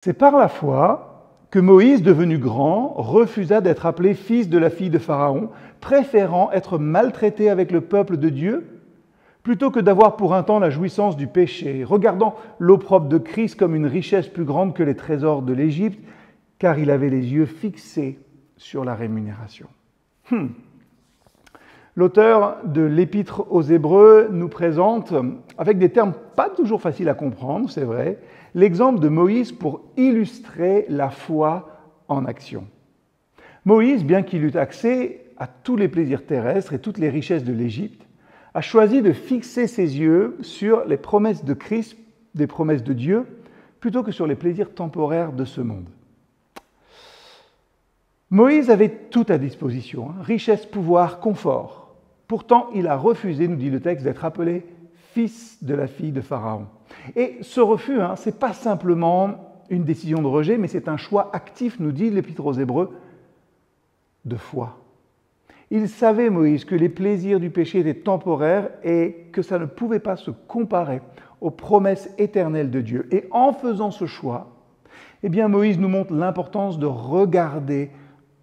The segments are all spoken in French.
C'est par la foi que Moïse, devenu grand, refusa d'être appelé fils de la fille de Pharaon, préférant être maltraité avec le peuple de Dieu, plutôt que d'avoir pour un temps la jouissance du péché, regardant l'opprobre de Christ comme une richesse plus grande que les trésors de l'Égypte, car il avait les yeux fixés sur la rémunération. L'auteur de l'Épître aux Hébreux nous présente, avec des termes pas toujours faciles à comprendre, c'est vrai, l'exemple de Moïse pour illustrer la foi en action. Moïse, bien qu'il eût accès à tous les plaisirs terrestres et toutes les richesses de l'Égypte, a choisi de fixer ses yeux sur les promesses de Christ, des promesses de Dieu, plutôt que sur les plaisirs temporaires de ce monde. Moïse avait tout à disposition, richesse, pouvoir, confort. Pourtant, il a refusé, nous dit le texte, d'être appelé fils de la fille de Pharaon. Et ce refus, ce n'est pas simplement une décision de rejet, mais c'est un choix actif, nous dit l'Épître aux Hébreux, de foi. Il savait, Moïse, que les plaisirs du péché étaient temporaires et que ça ne pouvait pas se comparer aux promesses éternelles de Dieu. Et en faisant ce choix, Moïse nous montre l'importance de regarder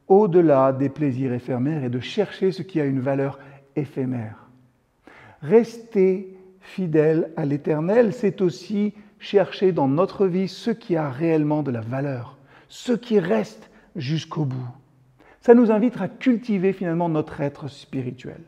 au-delà des plaisirs éphémères et de chercher ce qui a une valeur éphémère. Rester fidèle à l'Éternel, c'est aussi chercher dans notre vie ce qui a réellement de la valeur, ce qui reste jusqu'au bout. Ça nous invite à cultiver finalement notre être spirituel.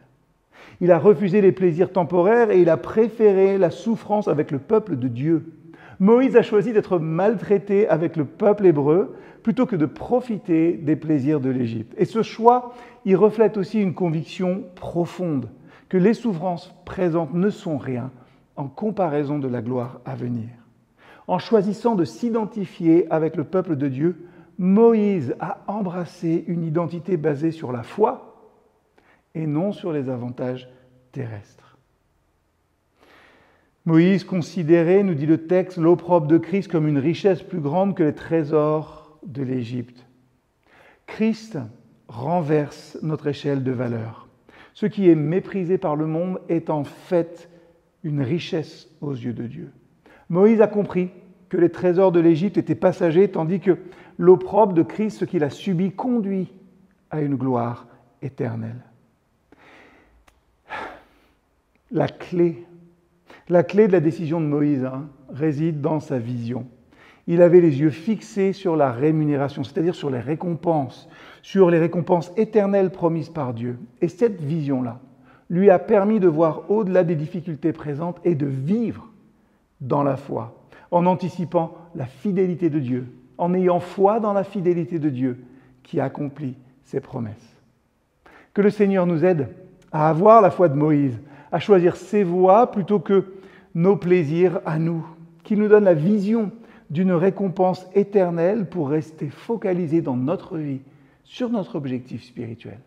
Il a refusé les plaisirs temporaires et il a préféré la souffrance avec le peuple de Dieu. Moïse a choisi d'être maltraité avec le peuple hébreu plutôt que de profiter des plaisirs de l'Égypte. Et ce choix, il reflète aussi une conviction profonde que les souffrances présentes ne sont rien en comparaison de la gloire à venir. En choisissant de s'identifier avec le peuple de Dieu, Moïse a embrassé une identité basée sur la foi et non sur les avantages terrestres. Moïse considérait, nous dit le texte, l'opprobre de Christ comme une richesse plus grande que les trésors de l'Égypte. Christ renverse notre échelle de valeur. Ce qui est méprisé par le monde est en fait une richesse aux yeux de Dieu. Moïse a compris que les trésors de l'Égypte étaient passagers, tandis que l'opprobre de Christ, ce qu'il a subi, conduit à une gloire éternelle. La clé de la décision de Moïse réside dans sa vision. Il avait les yeux fixés sur la rémunération, c'est-à-dire sur les récompenses éternelles promises par Dieu. Et cette vision-là lui a permis de voir au-delà des difficultés présentes et de vivre dans la foi, en anticipant la fidélité de Dieu, en ayant foi dans la fidélité de Dieu qui accomplit ses promesses. Que le Seigneur nous aide à avoir la foi de Moïse, à choisir ses voies plutôt que nos plaisirs à nous, qu'il nous donne la vision d'une récompense éternelle pour rester focalisé dans notre vie sur notre objectif spirituel.